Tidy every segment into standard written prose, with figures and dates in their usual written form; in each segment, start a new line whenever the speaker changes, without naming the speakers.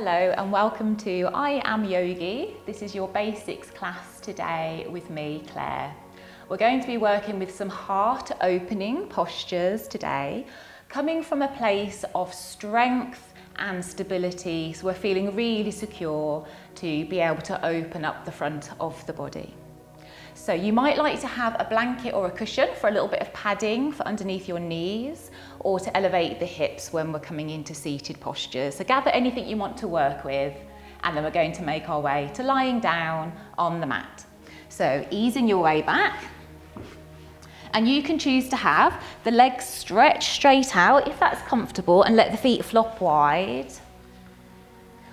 Hello and welcome to I Am Yogi. This is your basics class today with me, Claire. We're going to be working with some heart opening postures today, coming from a place of strength and stability. So we're feeling really secure to be able to open up the front of the body. So you might like to have a blanket or a cushion for a little bit of padding for underneath your knees, or to elevate the hips when we're coming into seated posture. So gather anything you want to work with, and then we're going to make our way to lying down on the mat. So easing your way back, and you can choose to have the legs stretched straight out if that's comfortable, and let the feet flop wide.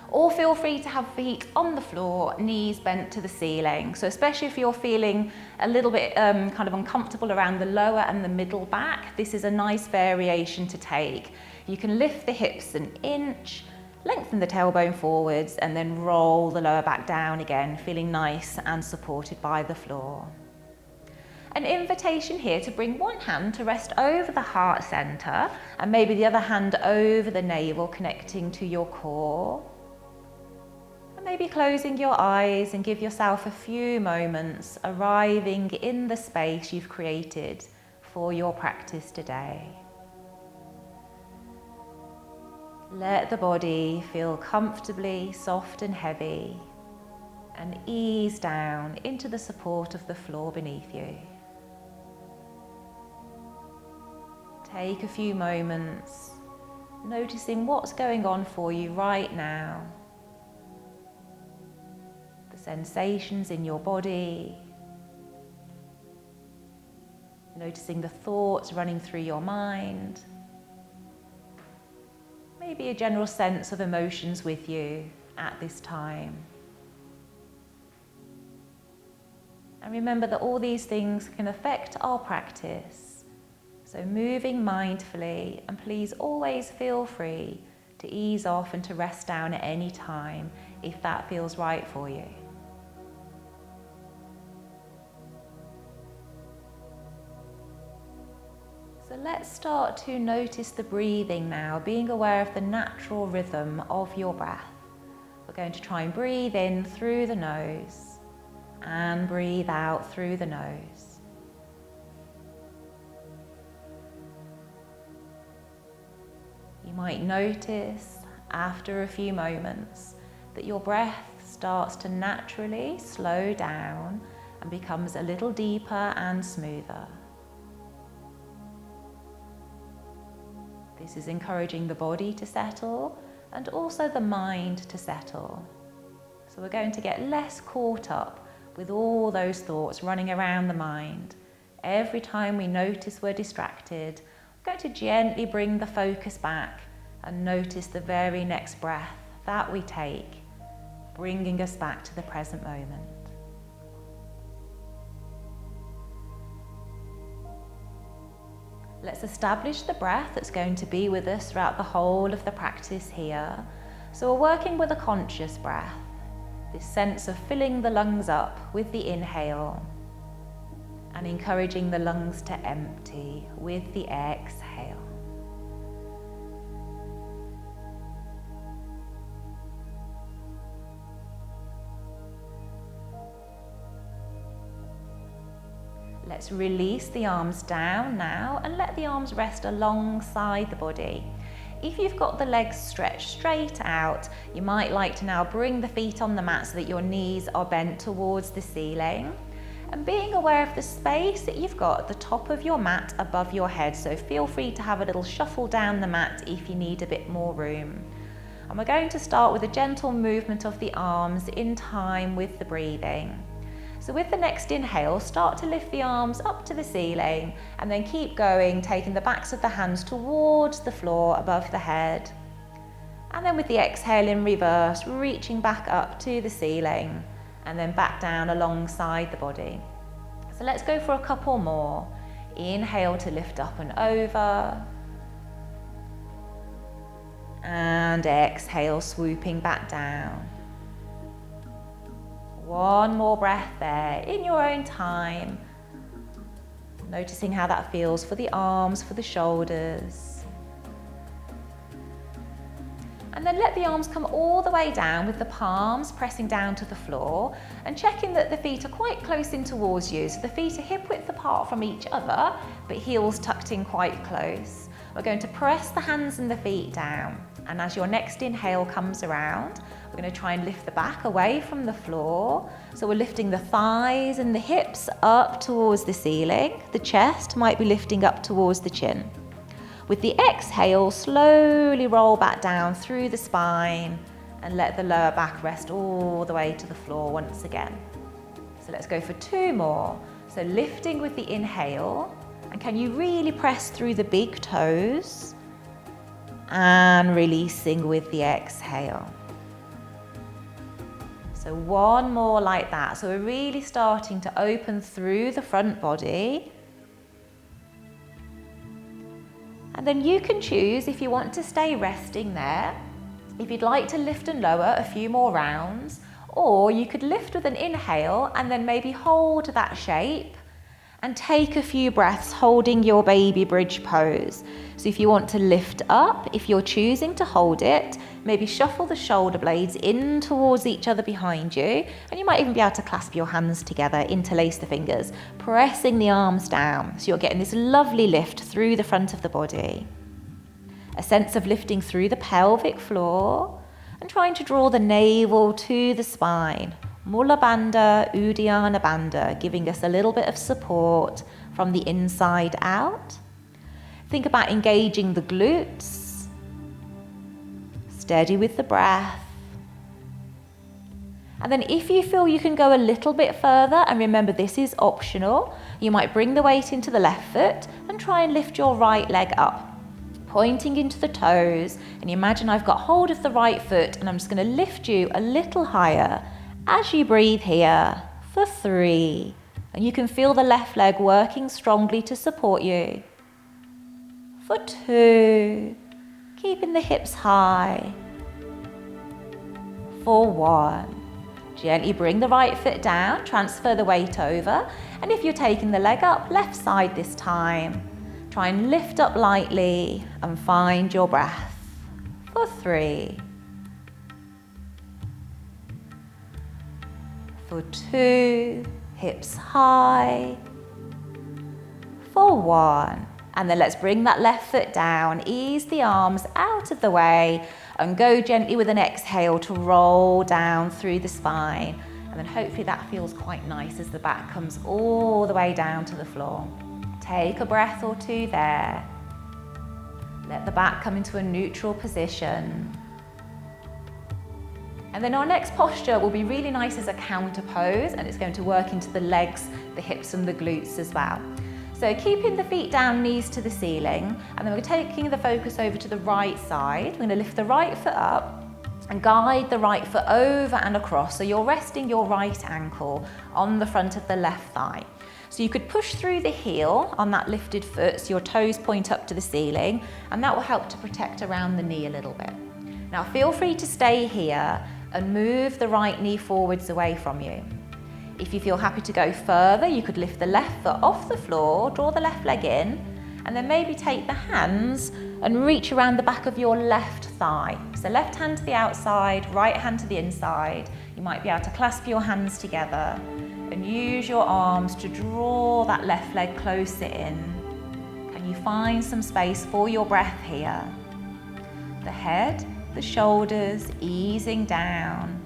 Or feel free to have feet on the floor, knees bent to the ceiling. So especially if you're feeling a little bit kind of uncomfortable around the lower and the middle back, this is a nice variation to take. You can lift the hips an inch, lengthen the tailbone forwards, and then roll the lower back down again, feeling nice and supported by the floor. An invitation here to bring one hand to rest over the heart center, and maybe the other hand over the navel, connecting to your core. Maybe closing your eyes and give yourself a few moments arriving in the space you've created for your practice today. Let the body feel comfortably soft and heavy, and ease down into the support of the floor beneath you. Take a few moments noticing what's going on for you right now. Sensations in your body, noticing the thoughts running through your mind, maybe a general sense of emotions with you at this time. And remember that all these things can affect our practice, so moving mindfully, and please always feel free to ease off and to rest down at any time if that feels right for you. So let's start to notice the breathing now, being aware of the natural rhythm of your breath. We're going to try and breathe in through the nose and breathe out through the nose. You might notice after a few moments that your breath starts to naturally slow down and becomes a little deeper and smoother. This is encouraging the body to settle and also the mind to settle. So we're going to get less caught up with all those thoughts running around the mind. Every time we notice we're distracted, we're going to gently bring the focus back and notice the very next breath that we take, bringing us back to the present moment. Let's establish the breath that's going to be with us throughout the whole of the practice here. So we're working with a conscious breath, this sense of filling the lungs up with the inhale and encouraging the lungs to empty with the exhale. Let's release the arms down now and let the arms rest alongside the body. If you've got the legs stretched straight out, you might like to now bring the feet on the mat so that your knees are bent towards the ceiling. And being aware of the space that you've got at the top of your mat above your head, so feel free to have a little shuffle down the mat if you need a bit more room. And we're going to start with a gentle movement of the arms in time with the breathing. So with the next inhale, start to lift the arms up to the ceiling and then keep going, taking the backs of the hands towards the floor above the head. And then with the exhale in reverse, reaching back up to the ceiling and then back down alongside the body. So let's go for a couple more. Inhale to lift up and over. And exhale, swooping back down. One more breath there in your own time, noticing how that feels for the arms, for the shoulders. And then let the arms come all the way down with the palms pressing down to the floor and checking that the feet are quite close in towards you. So the feet are hip width apart from each other, but heels tucked in quite close. We're going to press the hands and the feet down. And as your next inhale comes around, we're going to try and lift the back away from the floor. So we're lifting the thighs and the hips up towards the ceiling. The chest might be lifting up towards the chin. With the exhale, slowly roll back down through the spine and let the lower back rest all the way to the floor once again. So let's go for 2 more. So lifting with the inhale, and can you really press through the big toes? And releasing with the exhale. So 1 more like that. So we're really starting to open through the front body. And then you can choose if you want to stay resting there, if you'd like to lift and lower a few more rounds, or you could lift with an inhale and then maybe hold that shape and take a few breaths holding your baby bridge pose. So if you want to lift up, if you're choosing to hold it, maybe shuffle the shoulder blades in towards each other behind you, and you might even be able to clasp your hands together, interlace the fingers, pressing the arms down. So you're getting this lovely lift through the front of the body. A sense of lifting through the pelvic floor and trying to draw the navel to the spine. Mula Bandha, Uddiyana Bandha, giving us a little bit of support from the inside out. Think about engaging the glutes. Steady with the breath. And then if you feel you can go a little bit further, and remember this is optional, you might bring the weight into the left foot and try and lift your right leg up, pointing into the toes. And you imagine I've got hold of the right foot and I'm just going to lift you a little higher as you breathe here for 3. And you can feel the left leg working strongly to support you. For 2. Keeping the hips high. For 1. Gently bring the right foot down, transfer the weight over. And if you're taking the leg up, left side this time. Try and lift up lightly and find your breath. For 3. For 2, hips high. For 1, and then let's bring that left foot down, ease the arms out of the way and go gently with an exhale to roll down through the spine. And then hopefully that feels quite nice as the back comes all the way down to the floor. Take a breath or 2 there. Let the back come into a neutral position. And then our next posture will be really nice as a counter pose, and it's going to work into the legs, the hips and the glutes as well. So keeping the feet down, knees to the ceiling, and then we're taking the focus over to the right side. We're going to lift the right foot up and guide the right foot over and across. So you're resting your right ankle on the front of the left thigh. So you could push through the heel on that lifted foot so your toes point up to the ceiling, and that will help to protect around the knee a little bit. Now feel free to stay here and move the right knee forwards away from you. If you feel happy to go further, you could lift the left foot off the floor, draw the left leg in, and then maybe take the hands and reach around the back of your left thigh. So left hand to the outside, right hand to the inside. You might be able to clasp your hands together and use your arms to draw that left leg closer in. Can you find some space for your breath here? The head, the shoulders easing down,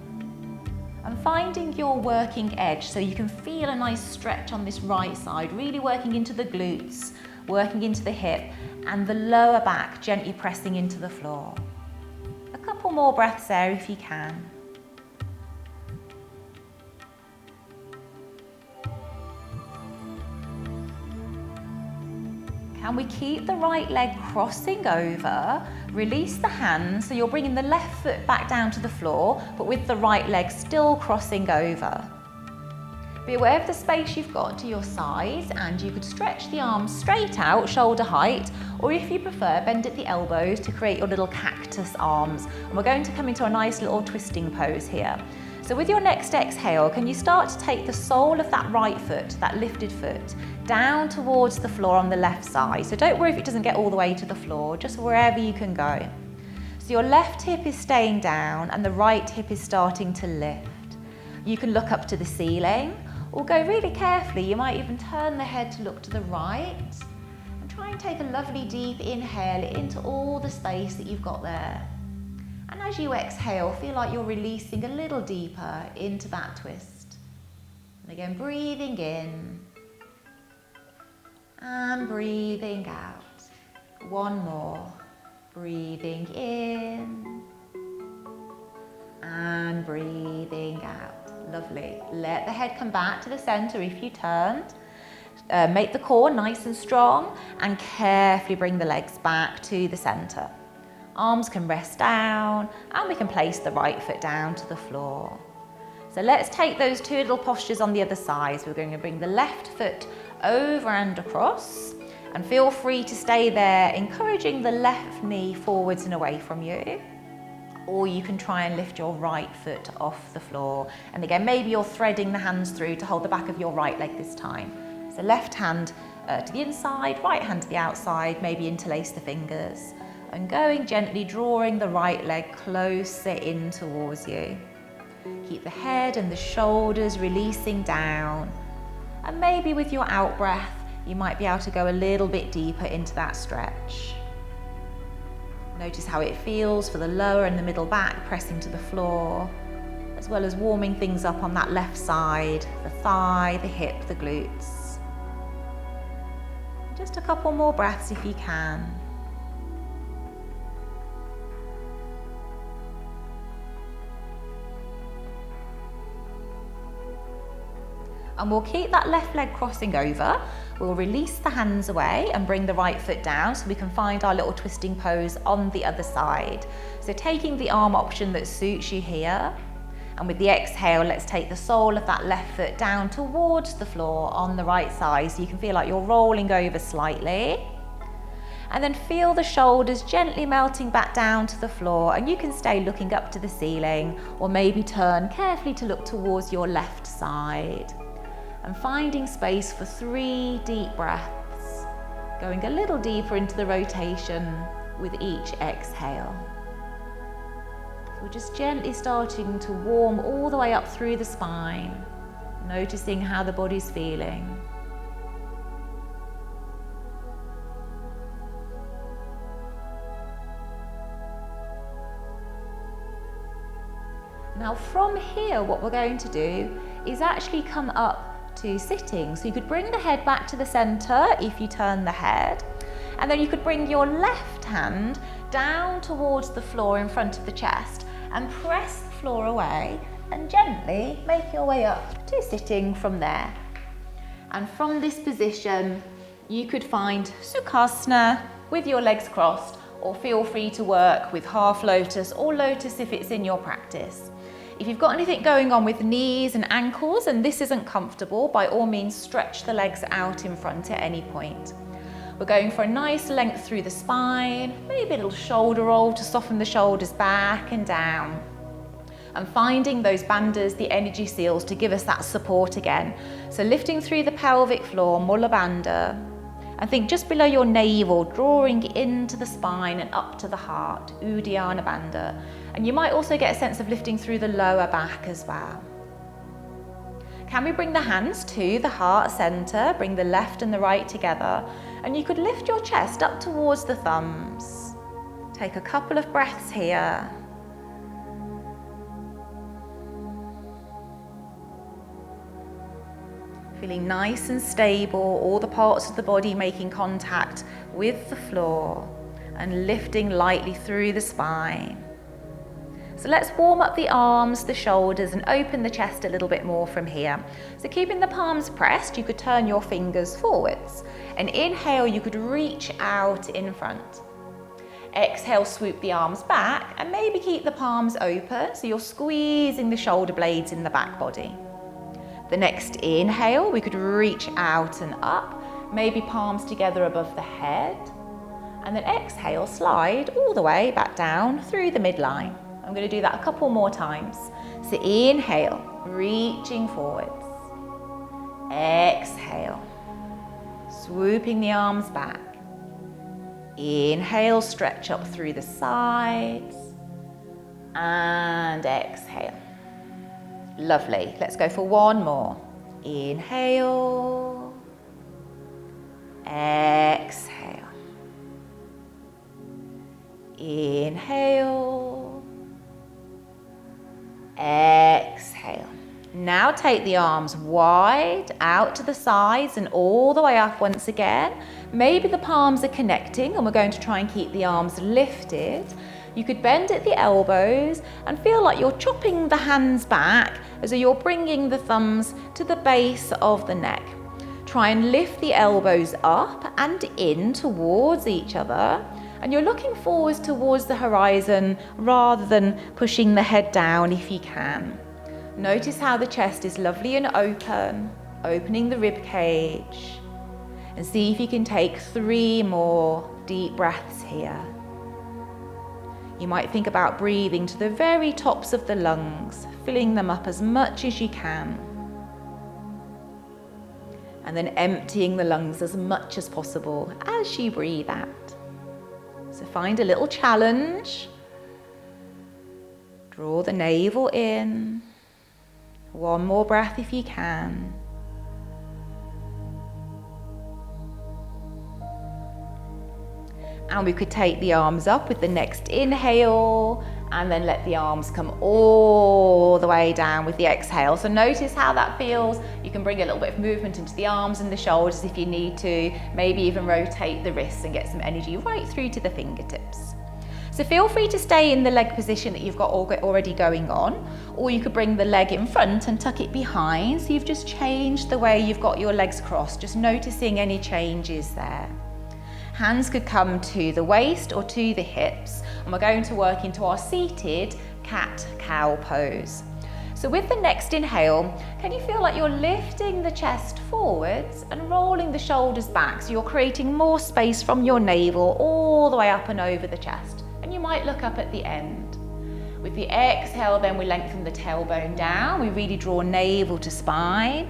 and finding your working edge so you can feel a nice stretch on this right side, really working into the glutes, working into the hip, and the lower back gently pressing into the floor. A couple more breaths there if you can. Can we keep the right leg crossing over? Release the hands, so you're bringing the left foot back down to the floor, but with the right leg still crossing over. Be aware of the space you've got to your sides, and you could stretch the arms straight out, shoulder height, or if you prefer, bend at the elbows to create your little cactus arms. And we're going to come into a nice little twisting pose here. So with your next exhale, can you start to take the sole of that right foot, that lifted foot, down towards the floor on the left side. So don't worry if it doesn't get all the way to the floor, just wherever you can go. So So your left hip is staying down and the right hip is starting to lift. You can look up to the ceiling or go really carefully. You might even turn the head to look to the right and try and take a lovely deep inhale into all the space that you've got there. And as you exhale, feel like you're releasing a little deeper into that twist. And again, breathing in and breathing out. One more. Breathing in and breathing out. Lovely. Let the head come back to the center if you turned. Make the core nice and strong and carefully bring the legs back to the center. Arms can rest down and we can place the right foot down to the floor. So let's take those two little postures on the other side. So we're going to bring the left foot over and across, and feel free to stay there, encouraging the left knee forwards and away from you. Or you can try and lift your right foot off the floor. And again, maybe you're threading the hands through to hold the back of your right leg this time. So left hand to the inside, right hand to the outside, maybe interlace the fingers. And going gently, drawing the right leg closer in towards you. Keep the head and the shoulders releasing down. And maybe with your out breath, you might be able to go a little bit deeper into that stretch. Notice how it feels for the lower and the middle back pressing to the floor, as well as warming things up on that left side, the thigh, the hip, the glutes. Just a couple more breaths if you can. And we'll keep that left leg crossing over. We'll release the hands away and bring the right foot down so we can find our little twisting pose on the other side. So taking the arm option that suits you here. And with the exhale, let's take the sole of that left foot down towards the floor on the right side so you can feel like you're rolling over slightly. And then feel the shoulders gently melting back down to the floor, and you can stay looking up to the ceiling or maybe turn carefully to look towards your left side. And finding space for 3 deep breaths, going a little deeper into the rotation with each exhale. So we're just gently starting to warm all the way up through the spine, noticing how the body's feeling. Now from here, what we're going to do is actually come up to sitting. So you could bring the head back to the center if you turn the head, and then you could bring your left hand down towards the floor in front of the chest and press the floor away and gently make your way up to sitting from there. And from this position, you could find Sukhasana with your legs crossed, or feel free to work with half lotus or lotus if it's in your practice. If you've got anything going on with knees and ankles and this isn't comfortable, by all means stretch the legs out in front at any point. We're going for a nice length through the spine, maybe a little shoulder roll to soften the shoulders back and down. And finding those bandhas, the energy seals, to give us that support again. So lifting through the pelvic floor, Mula Bandha. And think just below your navel, drawing into the spine and up to the heart, Uddiyana Bandha. And you might also get a sense of lifting through the lower back as well. Can we bring the hands to the heart center, bring the left and the right together, and you could lift your chest up towards the thumbs. Take a couple of breaths here. Feeling nice and stable, all the parts of the body making contact with the floor and lifting lightly through the spine. So let's warm up the arms, the shoulders, and open the chest a little bit more from here. So keeping the palms pressed, you could turn your fingers forwards. And inhale, you could reach out in front. Exhale, swoop the arms back and maybe keep the palms open so you're squeezing the shoulder blades in the back body. The next inhale, we could reach out and up, maybe palms together above the head. And then exhale, slide all the way back down through the midline. I'm going to do that a couple more times. So inhale, reaching forwards. Exhale, swooping the arms back. Inhale, stretch up through the sides. and exhale. Lovely. Let's go for one more. Inhale, exhale. Inhale, exhale. Now take the arms wide out to the sides and all the way up once again. Maybe the palms are connecting and we're going to try and keep the arms lifted. You could bend at the elbows and feel like you're chopping the hands back as though you're bringing the thumbs to the base of the neck. Try and lift the elbows up and in towards each other, and you're looking forwards towards the horizon rather than pushing the head down if you can. Notice how the chest is lovely and open, opening the rib cage, and see if you can take 3 more deep breaths here. You might think about breathing to the very tops of the lungs, filling them up as much as you can. And then emptying the lungs as much as possible as you breathe out. So find a little challenge. Draw the navel in. One more breath if you can. And we could take the arms up with the next inhale and then let the arms come all the way down with the exhale. So notice how that feels. You can bring a little bit of movement into the arms and the shoulders if you need to. Maybe even rotate the wrists and get some energy right through to the fingertips. So feel free to stay in the leg position that you've got already going on, or you could bring the leg in front and tuck it behind. So you've just changed the way you've got your legs crossed, just noticing any changes there. Hands could come to the waist or to the hips, and we're going to work into our seated cat-cow pose. So with the next inhale, can you feel like you're lifting the chest forwards and rolling the shoulders back, so you're creating more space from your navel all the way up and over the chest, and you might look up at the end. With the exhale, then we lengthen the tailbone down, we really draw navel to spine,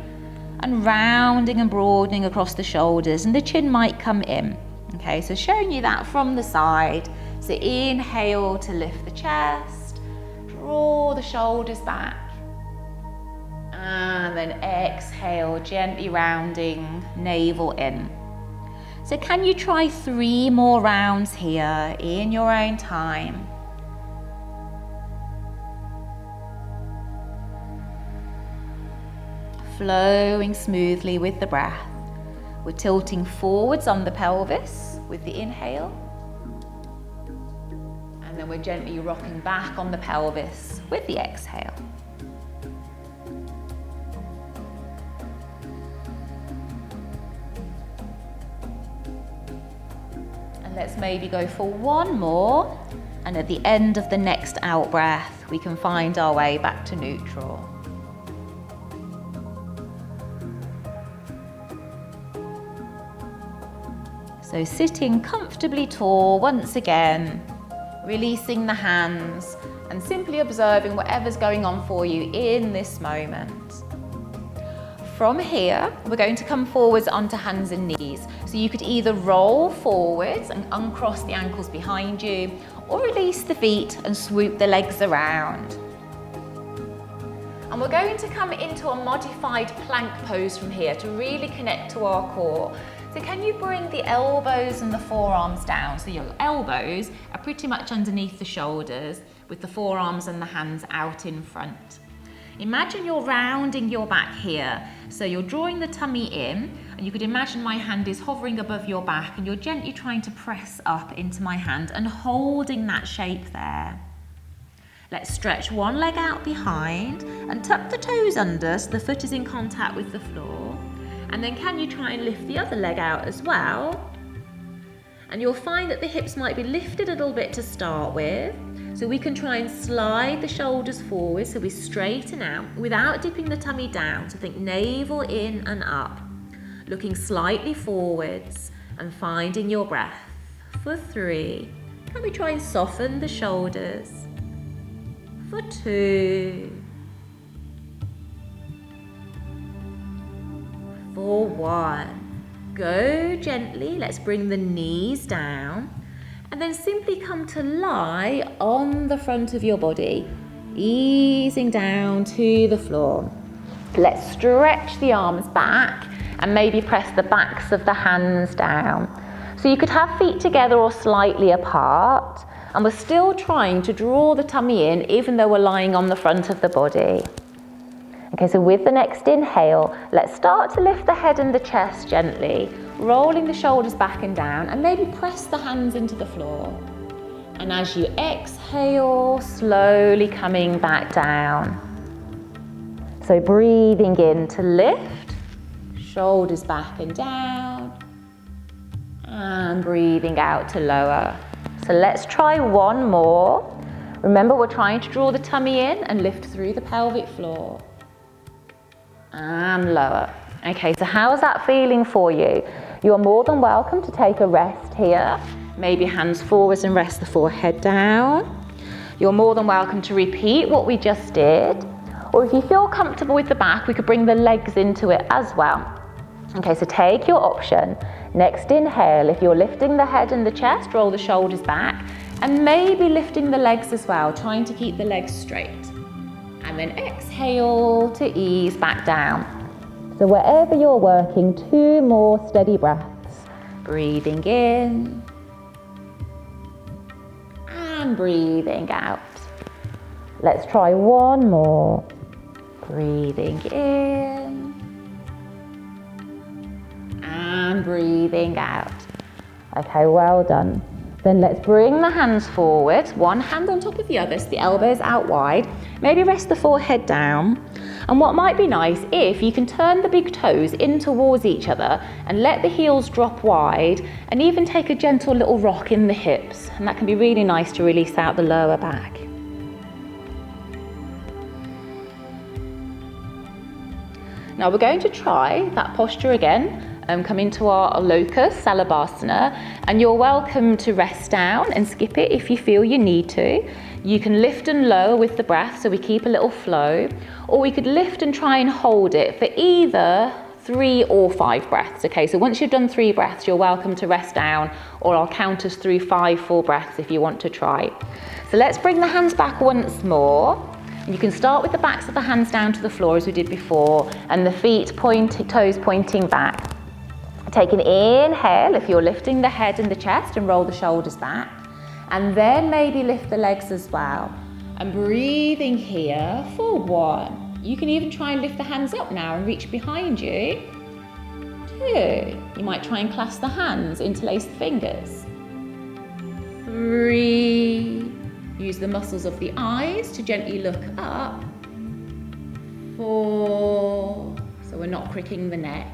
and rounding and broadening across the shoulders, and the chin might come in. Okay, so showing you that from the side. So inhale to lift the chest, draw the shoulders back, and then exhale, gently rounding, navel in. So can you try 3 more rounds here in your own time? Flowing smoothly with the breath. We're tilting forwards on the pelvis with the inhale. And then we're gently rocking back on the pelvis with the exhale. And let's maybe go for one more. And at the end of the next out breath, we can find our way back to neutral. So sitting comfortably tall once again, releasing the hands and simply observing whatever's going on for you in this moment. From here, we're going to come forwards onto hands and knees. So you could either roll forwards and uncross the ankles behind you, or release the feet and swoop the legs around. And we're going to come into a modified plank pose from here to really connect to our core. So can you bring the elbows and the forearms down? So your elbows are pretty much underneath the shoulders with the forearms and the hands out in front. Imagine you're rounding your back here. So you're drawing the tummy in, and you could imagine my hand is hovering above your back and you're gently trying to press up into my hand and holding that shape there. Let's stretch one leg out behind and tuck the toes under so the foot is in contact with the floor. And then can you try and lift the other leg out as well? And you'll find that the hips might be lifted a little bit to start with. So we can try and slide the shoulders forward so we straighten out without dipping the tummy down. So think navel in and up, looking slightly forwards and finding your breath. For 3, can we try and soften the shoulders? For 2. For 1. Go gently, let's bring the knees down And then simply come to lie on the front of your body, easing down to the floor. Let's stretch the arms back and maybe press the backs of the hands down. So you could have feet together or slightly apart, and we're still trying to draw the tummy in even though we're lying on the front of the body. Okay, so with the next inhale, let's start to lift the head and the chest gently, rolling the shoulders back and down, and maybe press the hands into the floor. And as you exhale, slowly coming back down. So breathing in to lift, shoulders back and down, and breathing out to lower. So let's try one more. Remember, we're trying to draw the tummy in and lift through the pelvic floor. And lower. Okay, so how's that feeling for you? You're more than welcome to take a rest here. Maybe hands forwards and rest the forehead down. You're more than welcome to repeat what we just did. Or if you feel comfortable with the back, we could bring the legs into it as well. Okay, so take your option. Next inhale, if you're lifting the head and the chest, roll the shoulders back, and maybe lifting the legs as well, trying to keep the legs straight. And then exhale to ease back down. So wherever you're working, 2 more steady breaths. Breathing in and breathing out. Let's try one more. Breathing in and breathing out. Okay, well done. Then let's bring the hands forward, one hand on top of the other, so the elbows out wide. Maybe rest the forehead down. And what might be nice, if you can turn the big toes in towards each other and let the heels drop wide, and even take a gentle little rock in the hips. And that can be really nice to release out the lower back. Now we're going to try that posture again. Come into our locus, Salabhasana, and you're welcome to rest down and skip it if you feel you need to. You can lift and lower with the breath, so we keep a little flow, or we could lift and try and hold it for either 3 or 5 breaths. Okay, so once you've done 3 breaths, you're welcome to rest down, or I'll count us through 5 full breaths if you want to try. So let's bring the hands back once more. You can start with the backs of the hands down to the floor as we did before, and the toes pointing back. Take an inhale if you're lifting the head and the chest, and roll the shoulders back. And then maybe lift the legs as well. And breathing here for 1. You can even try and lift the hands up now and reach behind you. 2. You might try and clasp the hands, interlace the fingers. 3. Use the muscles of the eyes to gently look up. 4. So we're not cricking the neck.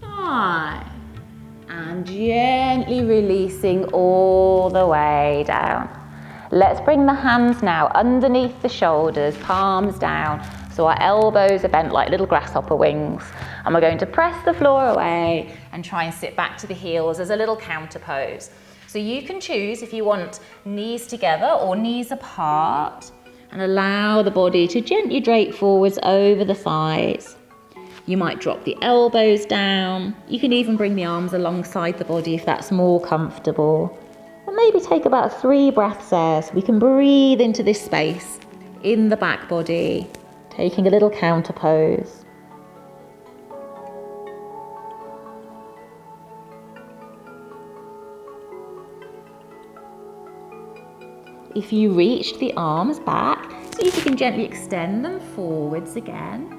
5. And gently releasing all the way down. Let's bring the hands now underneath the shoulders, palms down, so our elbows are bent like little grasshopper wings. And we're going to press the floor away and try and sit back to the heels as a little counter pose. So you can choose if you want knees together or knees apart, and allow the body to gently drape forwards over the thighs. You might drop the elbows down. You can even bring the arms alongside the body if that's more comfortable. And maybe take about 3 breaths there, so we can breathe into this space in the back body, taking a little counter pose. If you reached the arms back, see if you can gently extend them forwards again.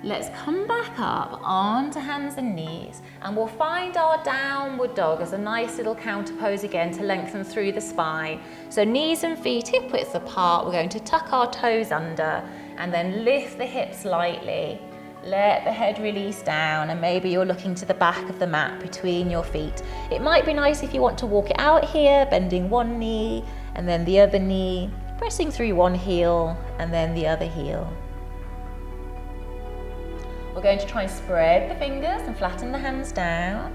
Let's come back up onto hands and knees, and we'll find our downward dog as a nice little counter pose again to lengthen through the spine. So knees and feet hip width apart, we're going to tuck our toes under and then lift the hips lightly. Let the head release down, and maybe you're looking to the back of the mat between your feet. It might be nice if you want to walk it out here, bending one knee and then the other knee, pressing through one heel and then the other heel. We're going to try and spread the fingers and flatten the hands down.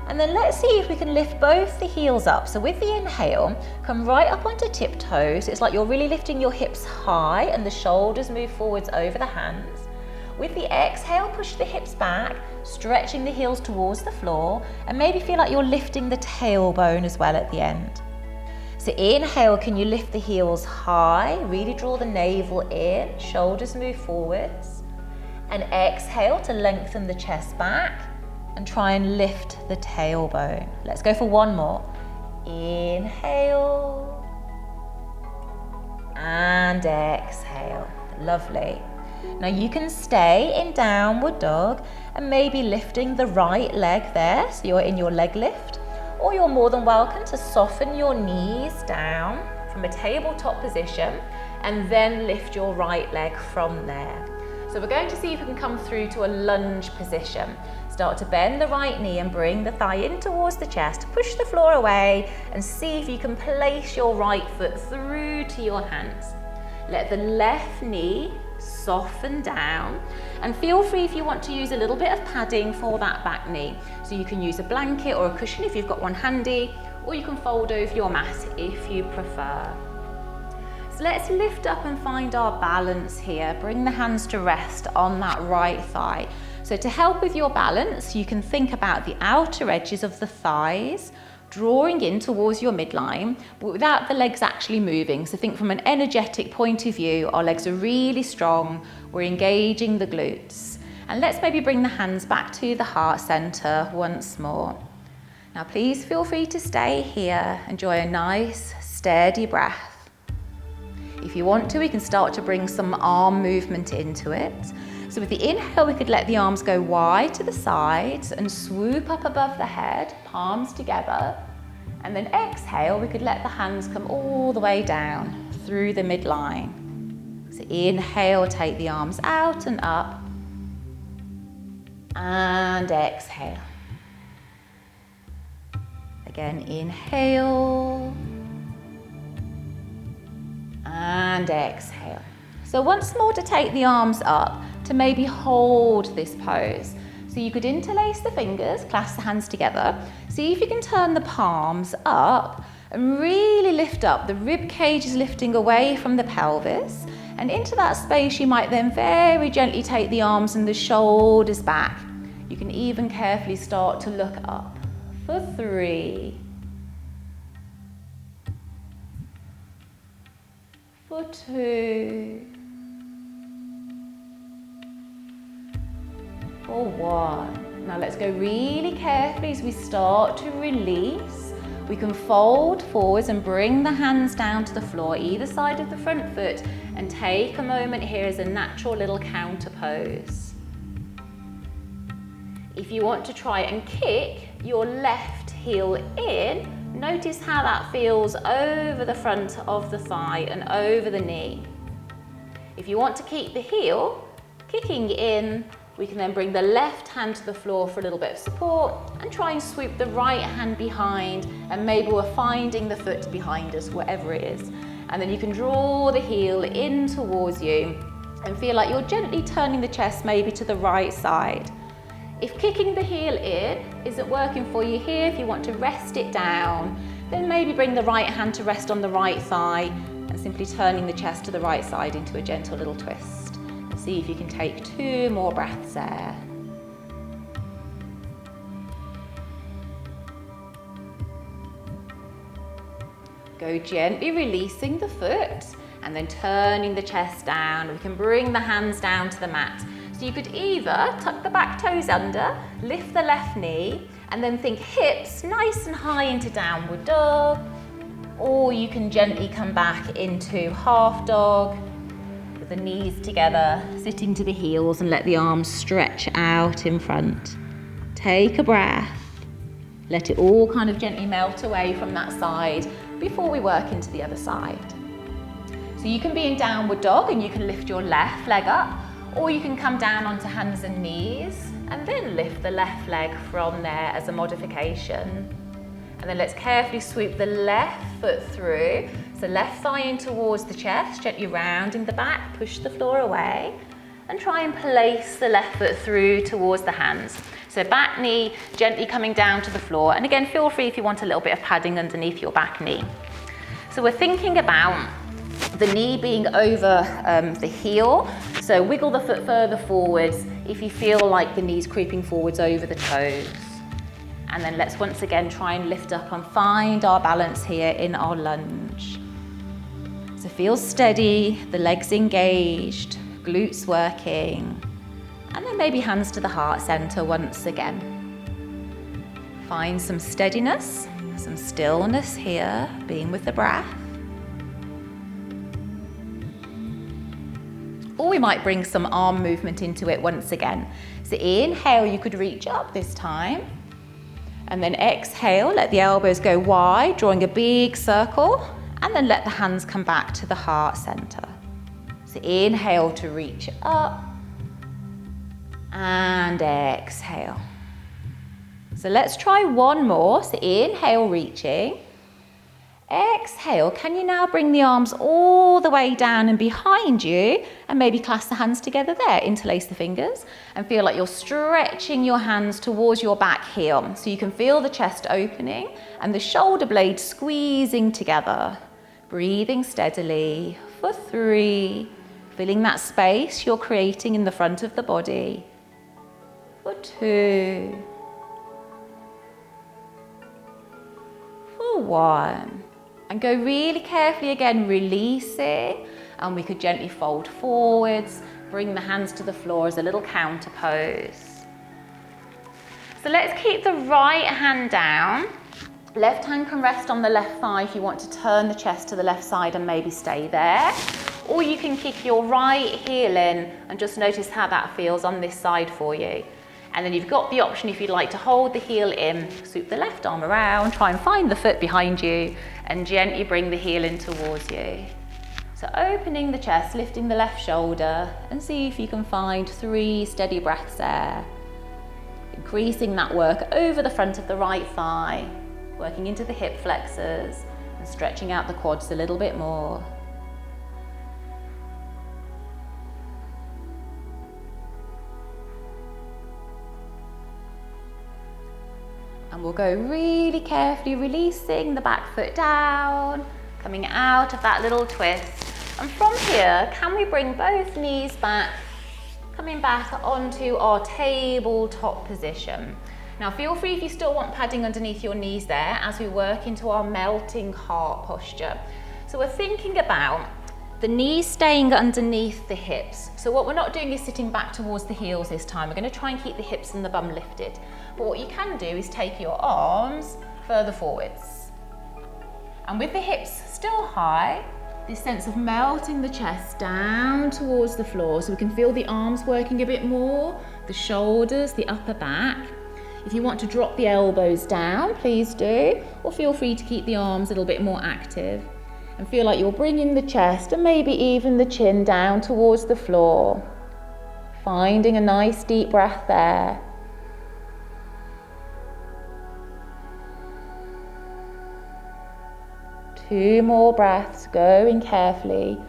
And then let's see if we can lift both the heels up. So with the inhale, come right up onto tiptoes. It's like you're really lifting your hips high and the shoulders move forwards over the hands. With the exhale, push the hips back, stretching the heels towards the floor, and maybe feel like you're lifting the tailbone as well at the end. So inhale, can you lift the heels high? Really draw the navel in, shoulders move forwards. And exhale to lengthen the chest back and try and lift the tailbone. Let's go for one more. Inhale. And exhale. Lovely. Now you can stay in downward dog and maybe lifting the right leg there, so you're in your leg lift, or you're more than welcome to soften your knees down from a tabletop position and then lift your right leg from there. So we're going to see if we can come through to a lunge position. Start to bend the right knee and bring the thigh in towards the chest, push the floor away and see if you can place your right foot through to your hands. Let the left knee soften down and feel free if you want to use a little bit of padding for that back knee. So you can use a blanket or a cushion if you've got one handy, or you can fold over your mat if you prefer. So let's lift up and find our balance here. Bring the hands to rest on that right thigh. So to help with your balance, you can think about the outer edges of the thighs, drawing in towards your midline, but without the legs actually moving. So think from an energetic point of view, our legs are really strong, we're engaging the glutes. And let's maybe bring the hands back to the heart center once more. Now please feel free to stay here, enjoy a nice, steady breath. If you want to, we can start to bring some arm movement into it. So with the inhale, we could let the arms go wide to the sides and swoop up above the head, palms together. And then exhale, we could let the hands come all the way down through the midline. So inhale, take the arms out and up. And exhale. Again, inhale. And exhale. So once more to take the arms up, to maybe hold this pose. So you could interlace the fingers, clasp the hands together. See if you can turn the palms up and really lift up. The rib cage is lifting away from the pelvis, and into that space you might then very gently take the arms and the shoulders back. You can even carefully start to look up for 3, for 2, for 1. Now let's go really carefully as we start to release. We can fold forwards and bring the hands down to the floor, either side of the front foot, and take a moment here as a natural little counter pose. If you want to try and kick your left heel in, notice how that feels over the front of the thigh and over the knee. If you want to keep the heel kicking in, we can then bring the left hand to the floor for a little bit of support and try and sweep the right hand behind, and maybe we're finding the foot behind us, whatever it is. And then you can draw the heel in towards you and feel like you're gently turning the chest maybe to the right side. If kicking the heel in isn't working for you here, if you want to rest it down, then maybe bring the right hand to rest on the right thigh and simply turning the chest to the right side into a gentle little twist. See if you can take 2 more breaths there. Go gently releasing the foot and then turning the chest down. We can bring the hands down to the mat. So you could either tuck the back toes under, lift the left knee, and then think hips nice and high into downward dog, or you can gently come back into half dog, the knees together, sitting to the heels, and let the arms stretch out in front. Take a breath. Let it all kind of gently melt away from that side before we work into the other side. So you can be in downward dog and you can lift your left leg up, or you can come down onto hands and knees and then lift the left leg from there as a modification. And then let's carefully sweep the left foot through. So left thigh in towards the chest, gently rounding the back, push the floor away, and try and place the left foot through towards the hands. So back knee gently coming down to the floor. And again, feel free if you want a little bit of padding underneath your back knee. So we're thinking about the knee being over the heel. So wiggle the foot further forwards if you feel like the knees creeping forwards over the toes. And then let's once again try and lift up and find our balance here in our lunge. So feel steady, the legs engaged, glutes working, and then maybe hands to the heart center once again. Find some steadiness, some stillness here, being with the breath. Or we might bring some arm movement into it once again. So inhale, you could reach up this time. And then exhale, let the elbows go wide, drawing a big circle. And then let the hands come back to the heart center. So inhale to reach up. And exhale. So let's try one more. So inhale, reaching. Exhale, can you now bring the arms all the way down and behind you and maybe clasp the hands together there, interlace the fingers and feel like you're stretching your hands towards your back heel so you can feel the chest opening and the shoulder blades squeezing together. Breathing steadily for 3, filling that space you're creating in the front of the body for 2, for 1. And go really carefully again, releasing, and we could gently fold forwards, bring the hands to the floor as a little counter pose. So let's keep the right hand down. Left hand can rest on the left thigh if you want to turn the chest to the left side and maybe stay there. Or you can kick your right heel in and just notice how that feels on this side for you. And then you've got the option if you'd like to hold the heel in, swoop the left arm around, try and find the foot behind you and gently bring the heel in towards you. So opening the chest, lifting the left shoulder and see if you can find 3 steady breaths there. Increasing that work over the front of the right thigh, working into the hip flexors and stretching out the quads a little bit more. And we'll go really carefully releasing the back foot down, coming out of that little twist. And from here, can we bring both knees back, coming back onto our tabletop position. Now feel free if you still want padding underneath your knees there as we work into our melting heart posture. So we're thinking about the knees staying underneath the hips. So what we're not doing is sitting back towards the heels this time. We're going to try and keep the hips and the bum lifted. But what you can do is take your arms further forwards. And with the hips still high, this sense of melting the chest down towards the floor so we can feel the arms working a bit more, the shoulders, the upper back. If you want to drop the elbows down, please do, or feel free to keep the arms a little bit more active. And feel like you're bringing the chest and maybe even the chin down towards the floor. Finding a nice deep breath there. Two more breaths, going carefully,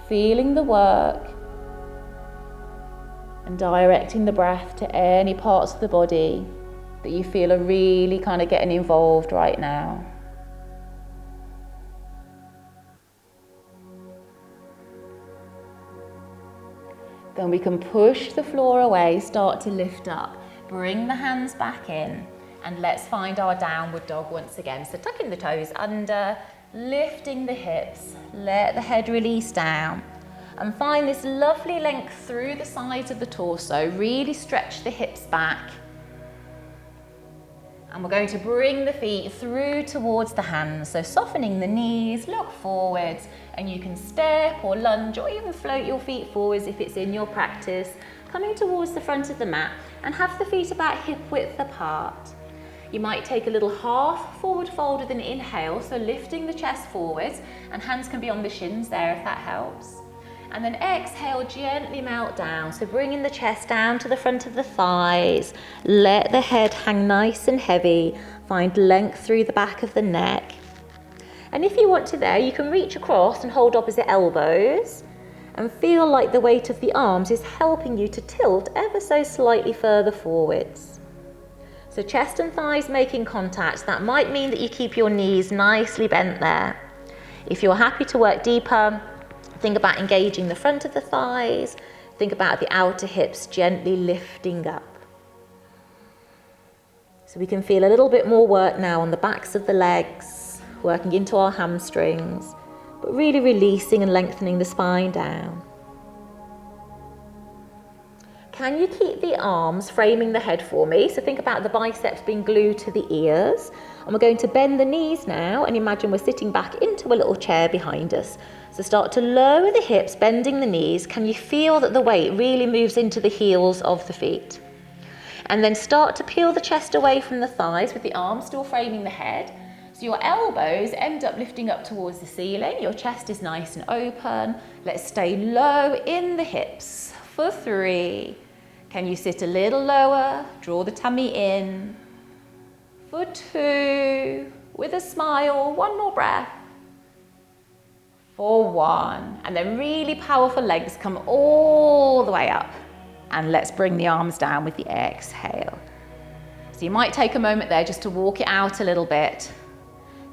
feeling the work and directing the breath to any parts of the body that you feel are really kind of getting involved right now. Then we can push the floor away, start to lift up, bring the hands back in, and let's find our downward dog once again. So tucking the toes under, lifting the hips, let the head release down, and find this lovely length through the sides of the torso. Really stretch the hips back. And we're going to bring the feet through towards the hands. So softening the knees, look forwards, and you can step or lunge or even float your feet forwards if it's in your practice, coming towards the front of the mat and have the feet about hip width apart. You might take a little half forward fold with an inhale, so lifting the chest forwards, and hands can be on the shins there if that helps. And then exhale, gently melt down. So bringing the chest down to the front of the thighs. Let the head hang nice and heavy. Find length through the back of the neck. And if you want to there, you can reach across and hold opposite elbows. And feel like the weight of the arms is helping you to tilt ever so slightly further forwards. So chest and thighs making contact. That might mean that you keep your knees nicely bent there. If you're happy to work deeper, think about engaging the front of the thighs, Think about the outer hips gently lifting up. So we can feel a little bit more work now on the backs of the legs, working into our hamstrings, but really releasing and lengthening the spine down. Can you keep the arms framing the head for me? So think about the biceps being glued to the ears. And we're going to bend the knees now and imagine we're sitting back into a little chair behind us. So start to lower the hips, bending the knees. Can you feel that the weight really moves into the heels of the feet? And then start to peel the chest away from the thighs with the arms still framing the head. So your elbows end up lifting up towards the ceiling. Your chest is nice and open. Let's stay low in the hips for 3. Can you sit a little lower? Draw the tummy in. For 2. With a smile, 1 more breath. For 1. And then really powerful legs come all the way up. And let's bring the arms down with the exhale. So you might take a moment there just to walk it out a little bit.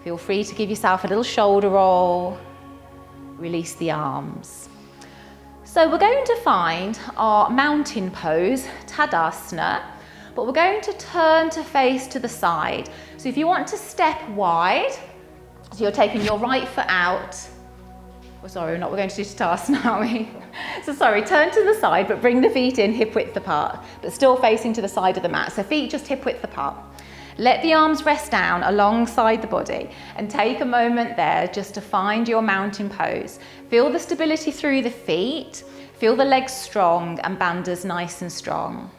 Feel free to give yourself a little shoulder roll. Release the arms. So we're going to find our mountain pose, Tadasana, but we're going to turn to face to the side. So if you want to step wide, so you're taking your right foot out. Oh, sorry, we're going to do Tadasana, are we? So sorry, turn to the side, but bring the feet in hip width apart, but still facing to the side of the mat. So feet just hip width apart. Let the arms rest down alongside the body and take a moment there just to find your mountain pose. Feel the stability through the feet, feel the legs strong and bandhas nice and strong.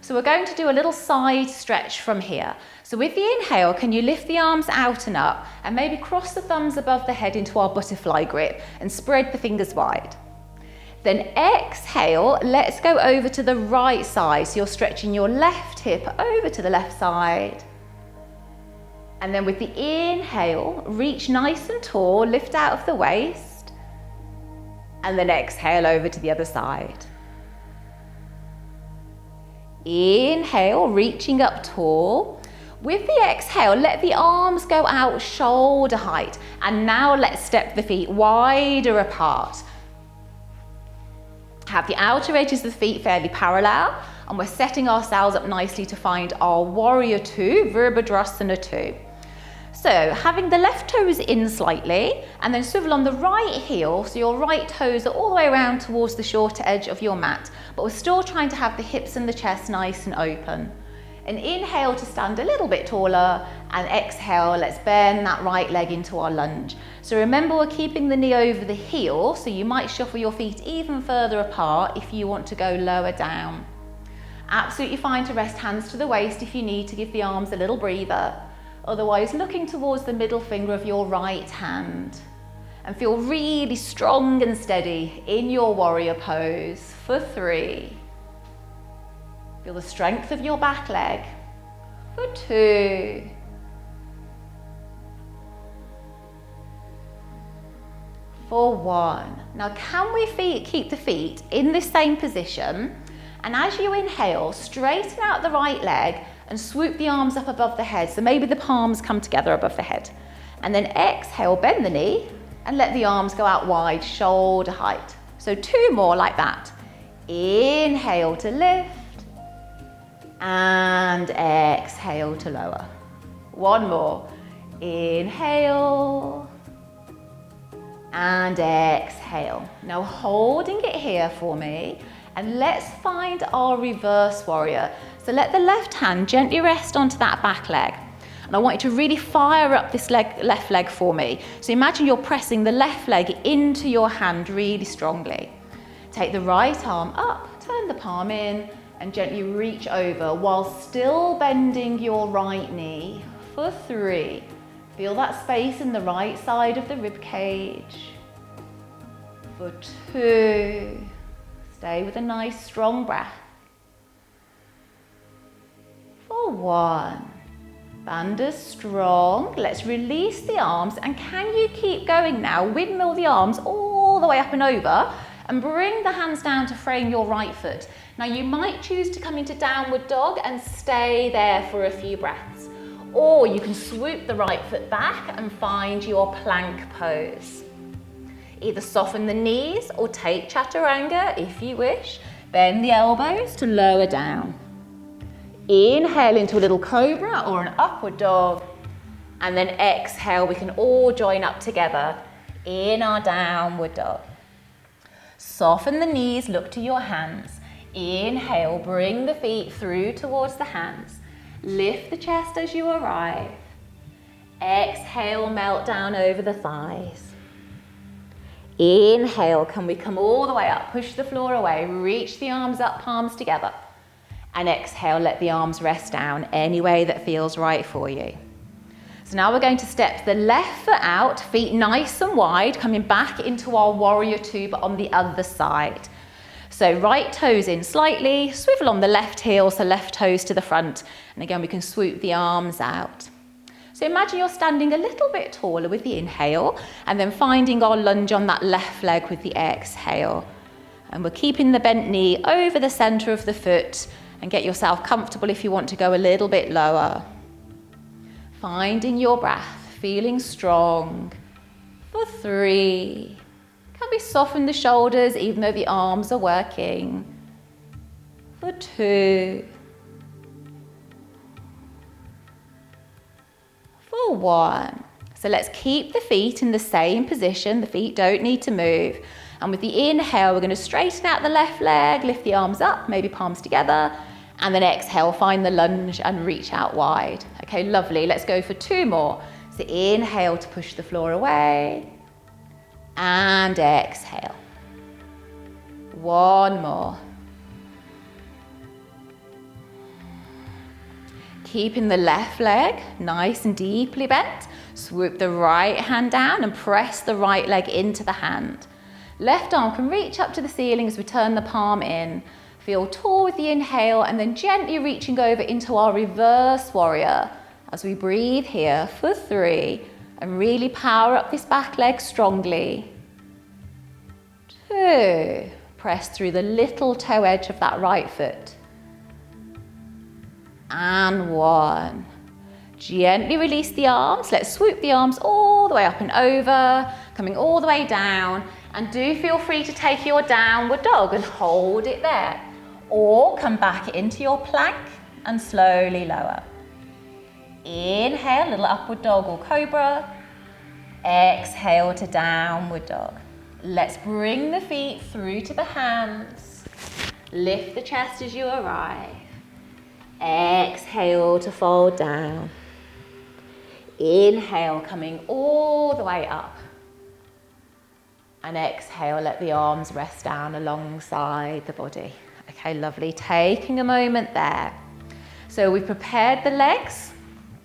So we're going to do a little side stretch from here. So with the inhale, can you lift the arms out and up and maybe cross the thumbs above the head into our butterfly grip and spread the fingers wide. Then exhale, let's go over to the right side. So you're stretching your left hip over to the left side. And then with the inhale, reach nice and tall, lift out of the waist. And then exhale over to the other side. Inhale, reaching up tall. With the exhale, let the arms go out shoulder height. And now let's step the feet wider apart. Have the outer edges of the feet fairly parallel, and we're setting ourselves up nicely to find our Warrior 2, Virabhadrasana 2. So having the left toes in slightly, and then swivel on the right heel, so your right toes are all the way around towards the shorter edge of your mat, but we're still trying to have the hips and the chest nice and open. And inhale to stand a little bit taller, and exhale, let's bend that right leg into our lunge. So remember, we're keeping the knee over the heel, so you might shuffle your feet even further apart if you want to go lower down. Absolutely fine to rest hands to the waist if you need to give the arms a little breather. Otherwise, looking towards the middle finger of your right hand. And feel really strong and steady in your warrior pose for 3. Feel the strength of your back leg for 2. For 1. Now can we keep the feet in this same position? And as you inhale, straighten out the right leg and swoop the arms up above the head. So maybe the palms come together above the head. And then exhale, bend the knee and let the arms go out wide, shoulder height. So 2 more like that. Inhale to lift and exhale to lower. 1 more. Inhale and exhale. Now holding it here for me, and let's find our reverse warrior. So let the left hand gently rest onto that back leg. And I want you to really fire up this left leg for me. So imagine you're pressing the left leg into your hand really strongly. Take the right arm up, turn the palm in, and gently reach over while still bending your right knee for 3. Feel that space in the right side of the rib cage. For 2. Stay with a nice strong breath. For 1. Bandhas strong. Let's release the arms, and can you keep going now? Windmill the arms all the way up and over and bring the hands down to frame your right foot. Now you might choose to come into downward dog and stay there for a few breaths. Or you can swoop the right foot back and find your plank pose. Either soften the knees or take chaturanga if you wish. Bend the elbows to lower down. Inhale into a little cobra or an upward dog. And then exhale, we can all join up together in our downward dog. Soften the knees, look to your hands. Inhale, bring the feet through towards the hands. Lift the chest as you arrive. Exhale, melt down over the thighs. Inhale, can we come all the way up? Push the floor away, reach the arms up, palms together. And exhale, let the arms rest down any way that feels right for you. So now we're going to step the left foot out, feet nice and wide, coming back into our warrior two, but on the other side. So right toes in slightly, swivel on the left heel, so left toes to the front. And again, we can swoop the arms out. So imagine you're standing a little bit taller with the inhale, and then finding our lunge on that left leg with the exhale. And we're keeping the bent knee over the center of the foot, and get yourself comfortable if you want to go a little bit lower. Finding your breath, feeling strong. For 3. Can we soften the shoulders even though the arms are working? For 2. For 1. So let's keep the feet in the same position. The feet don't need to move. And with the inhale, we're going to straighten out the left leg, lift the arms up, maybe palms together. And then exhale, find the lunge and reach out wide. Okay, lovely. Let's go for 2 more. So inhale to push the floor away. And exhale. 1 more. Keeping the left leg nice and deeply bent. Swoop the right hand down and press the right leg into the hand. Left arm can reach up to the ceiling as we turn the palm in. Feel tall with the inhale and then gently reaching over into our reverse warrior as we breathe here for 3 and really power up this back leg strongly. 2, press through the little toe edge of that right foot. And 1. Gently release the arms. Let's swoop the arms all the way up and over, coming all the way down. And do feel free to take your downward dog and hold it there. Or come back into your plank and slowly lower. Inhale, little upward dog or cobra. Exhale to downward dog. Let's bring the feet through to the hands. Lift the chest as you arrive. Exhale to fold down. Inhale, coming all the way up. And exhale, let the arms rest down alongside the body. Okay, lovely. Taking a moment there. So we've prepared the legs.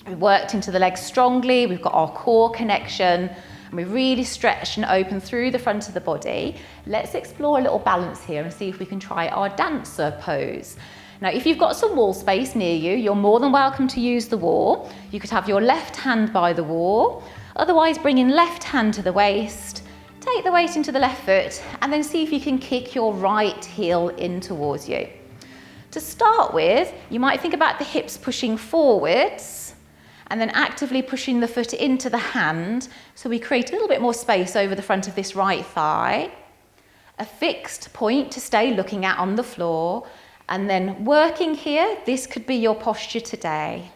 We've worked into the legs strongly. We've got our core connection. And we've really stretched and opened through the front of the body. Let's explore a little balance here and see if we can try our dancer pose. Now, if you've got some wall space near you, you're more than welcome to use the wall. You could have your left hand by the wall. Otherwise, bring in left hand to the waist. Take the weight into the left foot and then see if you can kick your right heel in towards you. To start with, you might think about the hips pushing forwards and then actively pushing the foot into the hand so we create a little bit more space over the front of this right thigh. A fixed point to stay looking at on the floor, and then working here, this could be your posture today.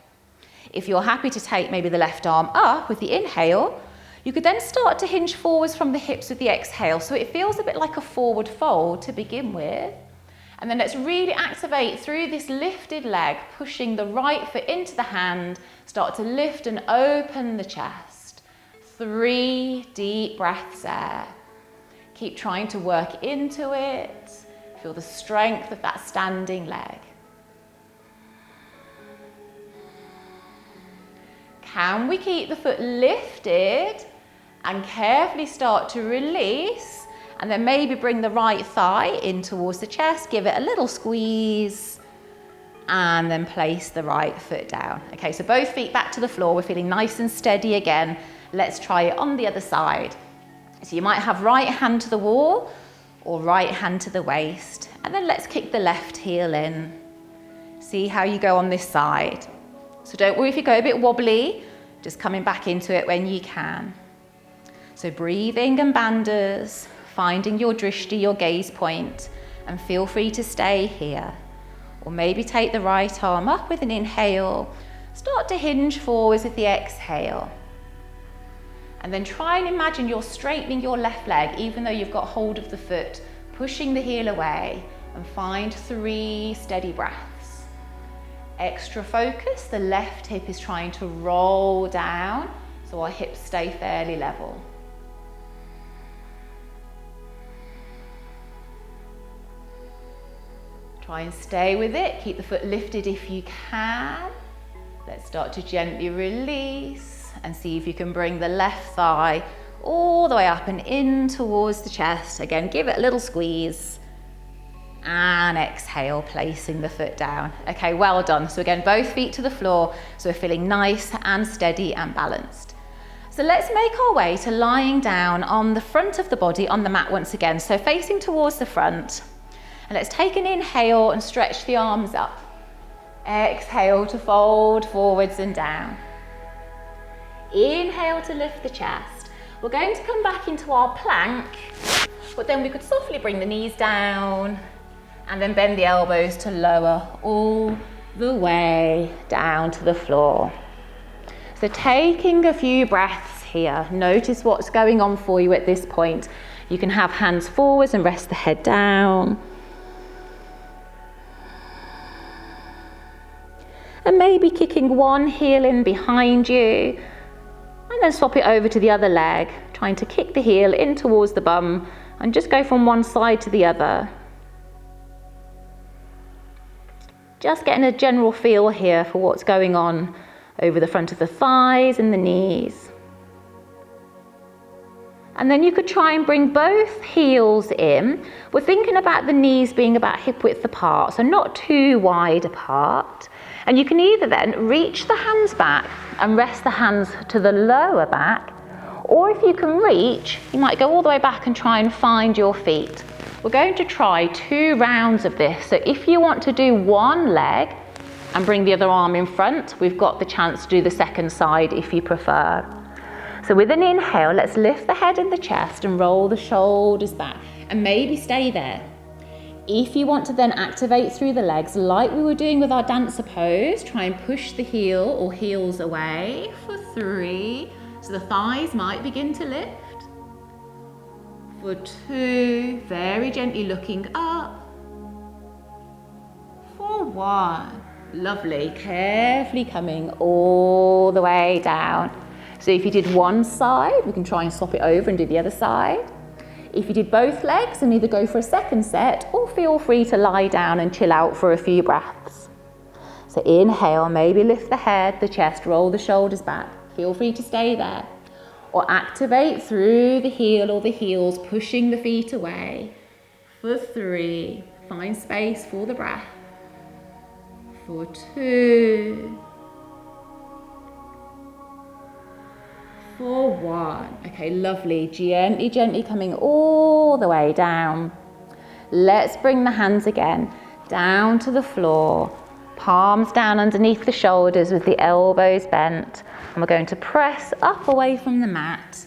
If you're happy to take maybe the left arm up with the inhale, you could then start to hinge forwards from the hips with the exhale, so it feels a bit like a forward fold to begin with. And then let's really activate through this lifted leg, pushing the right foot into the hand, start to lift and open the chest. 3 deep breaths there. Keep trying to work into it. Feel the strength of that standing leg. Can we keep the foot lifted and carefully start to release? And then maybe bring the right thigh in towards the chest, give it a little squeeze, and then place the right foot down. Okay, so both feet back to the floor. We're feeling nice and steady again. Let's try it on the other side. So you might have right hand to the wall or right hand to the waist. And then let's kick the left heel in. See how you go on this side. So don't worry if you go a bit wobbly, just coming back into it when you can. So breathing and bandhas, finding your drishti, your gaze point, and feel free to stay here. Or maybe take the right arm up with an inhale, start to hinge forwards with the exhale. And then try and imagine you're straightening your left leg, even though you've got hold of the foot, pushing the heel away, and find 3 steady breaths. Extra focus, the left hip is trying to roll down, so our hips stay fairly level. Try and stay with it, keep the foot lifted if you can. Let's start to gently release and see if you can bring the left thigh all the way up and in towards the chest. Again, give it a little squeeze and exhale, placing the foot down. Okay, well done. So again, both feet to the floor, so we're feeling nice and steady and balanced. So let's make our way to lying down on the front of the body on the mat once again. So facing towards the front. And let's take an inhale and stretch the arms up. Exhale to fold forwards and down. Inhale to lift the chest. We're going to come back into our plank, but then we could softly bring the knees down and then bend the elbows to lower all the way down to the floor. So taking a few breaths here. Notice what's going on for you at this point. You can have hands forwards and rest the head down. And maybe kicking one heel in behind you and then swap it over to the other leg, trying to kick the heel in towards the bum and just go from one side to the other. Just getting a general feel here for what's going on over the front of the thighs and the knees. And then you could try and bring both heels in. We're thinking about the knees being about hip width apart, so not too wide apart. And you can either then reach the hands back and rest the hands to the lower back, or if you can reach, you might go all the way back and try and find your feet. We're going to try 2 rounds of this. So if you want to do one leg and bring the other arm in front, we've got the chance to do the second side if you prefer. So with an inhale, let's lift the head and the chest and roll the shoulders back and maybe stay there. If you want to then activate through the legs like we were doing with our dancer pose, try and push the heel or heels away for 3. So the thighs might begin to lift. For 2, very gently looking up. For 1, lovely, carefully coming all the way down. So if you did one side, we can try and swap it over and do the other side. If you did both legs, then either go for a second set or feel free to lie down and chill out for a few breaths. So inhale, maybe lift the head, the chest, roll the shoulders back. Feel free to stay there. Or activate through the heel or the heels, pushing the feet away. For 3, find space for the breath. For 2. For 1. Okay, lovely. Gently, gently coming all the way down. Let's bring the hands again down to the floor. Palms down underneath the shoulders with the elbows bent. And we're going to press up away from the mat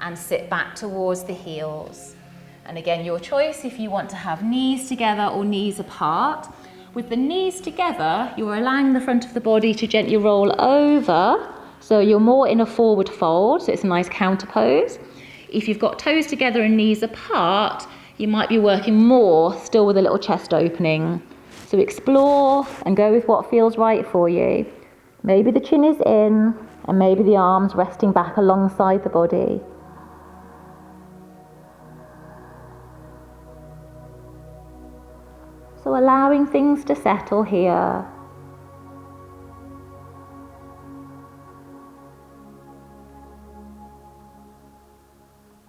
and sit back towards the heels. And again, your choice if you want to have knees together or knees apart. With the knees together, you're allowing the front of the body to gently roll over. So you're more in a forward fold, so it's a nice counter pose. If you've got toes together and knees apart, you might be working more still with a little chest opening. So explore and go with what feels right for you. Maybe the chin is in and maybe the arms resting back alongside the body. So allowing things to settle here.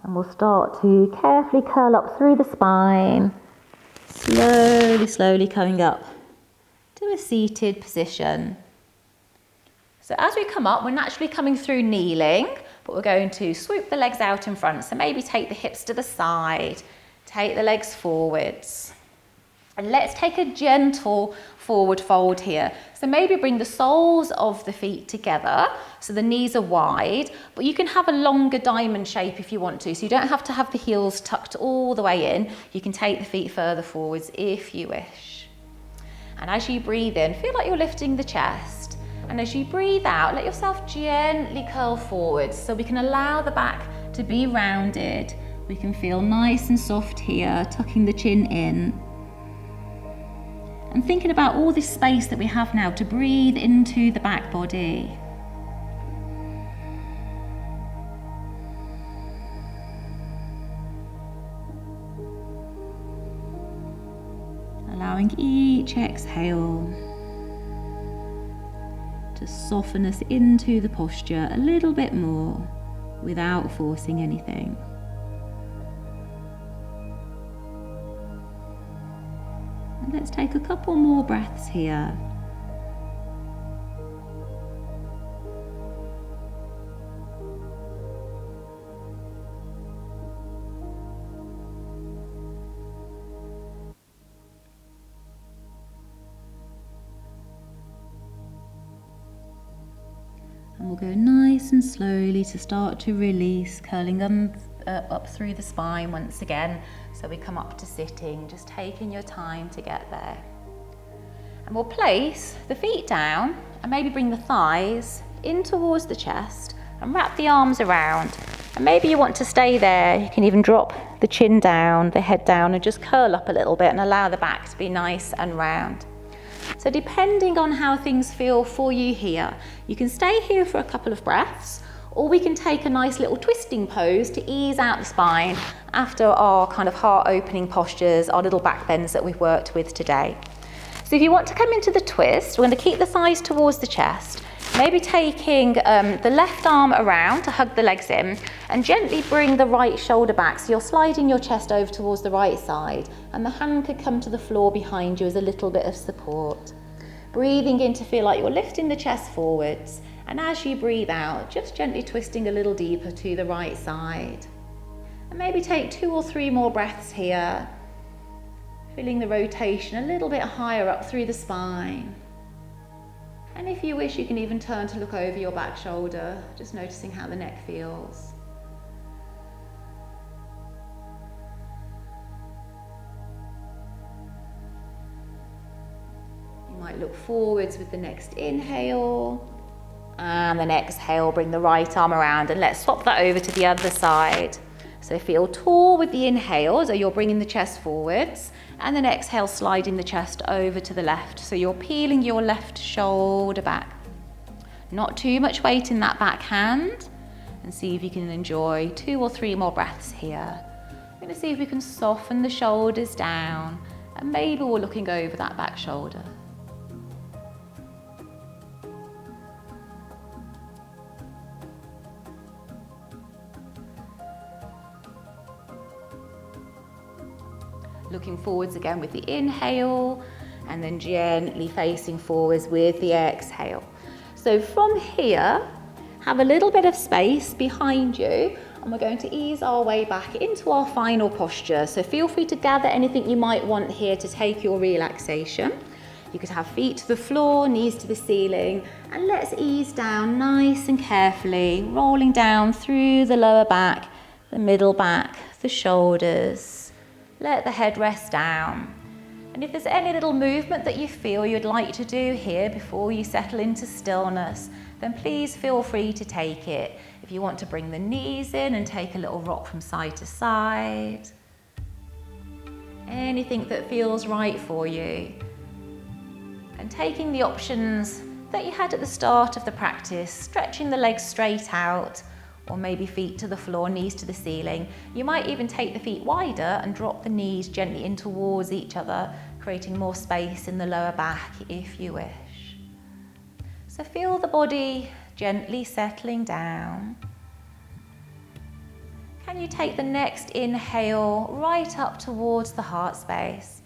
And we'll start to carefully curl up through the spine, slowly, slowly coming up to a seated position. So as we come up, we're naturally coming through kneeling, but we're going to swoop the legs out in front. So maybe take the hips to the side, take the legs forwards. And let's take a gentle forward fold here. So maybe bring the soles of the feet together so the knees are wide, but you can have a longer diamond shape if you want to. So you don't have to have the heels tucked all the way in. You can take the feet further forwards if you wish. And as you breathe in, feel like you're lifting the chest. And as you breathe out, let yourself gently curl forwards so we can allow the back to be rounded. We can feel nice and soft here, tucking the chin in. And thinking about all this space that we have now to breathe into the back body. Allowing each exhale to soften us into the posture a little bit more without forcing anything. And let's take a couple more breaths here. And we'll go nice and slowly to start to release, curling up through the spine once again. So we come up to sitting, just taking your time to get there. And we'll place the feet down and maybe bring the thighs in towards the chest and wrap the arms around. And maybe you want to stay there. You can even drop the chin down, the head down, and just curl up a little bit and allow the back to be nice and round. So depending on how things feel for you here, you can stay here for a couple of breaths, or we can take a nice little twisting pose to ease out the spine after our kind of heart opening postures, our little back bends that we've worked with today. So if you want to come into the twist, we're going to keep the thighs towards the chest, maybe taking the left arm around to hug the legs in and gently bring the right shoulder back. So you're sliding your chest over towards the right side and the hand could come to the floor behind you as a little bit of support. Breathing in to feel like you're lifting the chest forwards. And as you breathe out, just gently twisting a little deeper to the right side. And maybe take 2 or 3 more breaths here. Feeling the rotation a little bit higher up through the spine. And if you wish, you can even turn to look over your back shoulder, just noticing how the neck feels. You might look forwards with the next inhale. And then exhale, bring the right arm around and let's swap that over to the other side. So feel tall with the inhale, so you're bringing the chest forwards, and then exhale, sliding the chest over to the left. So you're peeling your left shoulder back. Not too much weight in that back hand, and see if you can enjoy 2 or 3 more breaths here. We're going to see if we can soften the shoulders down, and maybe we're looking over that back shoulder. Looking forwards again with the inhale and then gently facing forwards with the exhale. So from here, have a little bit of space behind you and we're going to ease our way back into our final posture. So feel free to gather anything you might want here to take your relaxation. You could have feet to the floor, knees to the ceiling, and let's ease down nice and carefully, rolling down through the lower back, the middle back, the shoulders. Let the head rest down. And if there's any little movement that you feel you'd like to do here before you settle into stillness, then please feel free to take it. If you want to bring the knees in and take a little rock from side to side. Anything that feels right for you. And taking the options that you had at the start of the practice, stretching the legs straight out, or maybe feet to the floor, knees to the ceiling. You might even take the feet wider and drop the knees gently in towards each other, creating more space in the lower back if you wish. So feel the body gently settling down. Can you take the next inhale right up towards the heart space?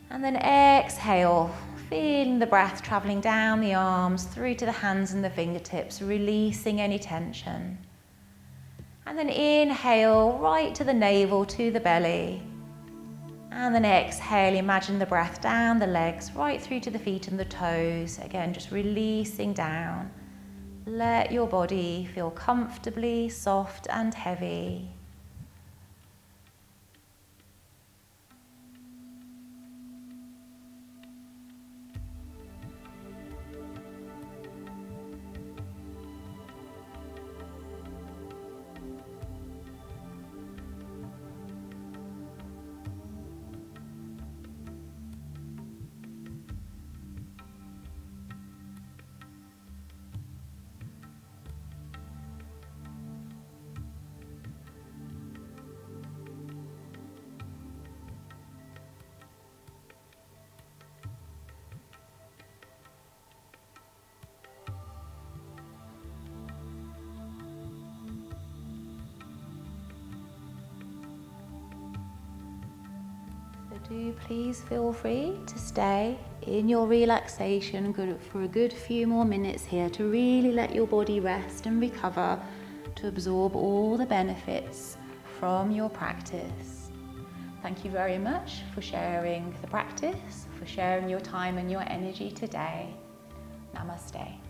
And then exhale, feeling the breath traveling down the arms, through to the hands and the fingertips, releasing any tension. And then inhale right to the navel, to the belly. And then exhale, imagine the breath down the legs, right through to the feet and the toes. Again, just releasing down. Let your body feel comfortably soft and heavy. Do please feel free to stay in your relaxation for a good few more minutes here to really let your body rest and recover, to absorb all the benefits from your practice. Thank you very much for sharing the practice, for sharing your time and your energy today. Namaste.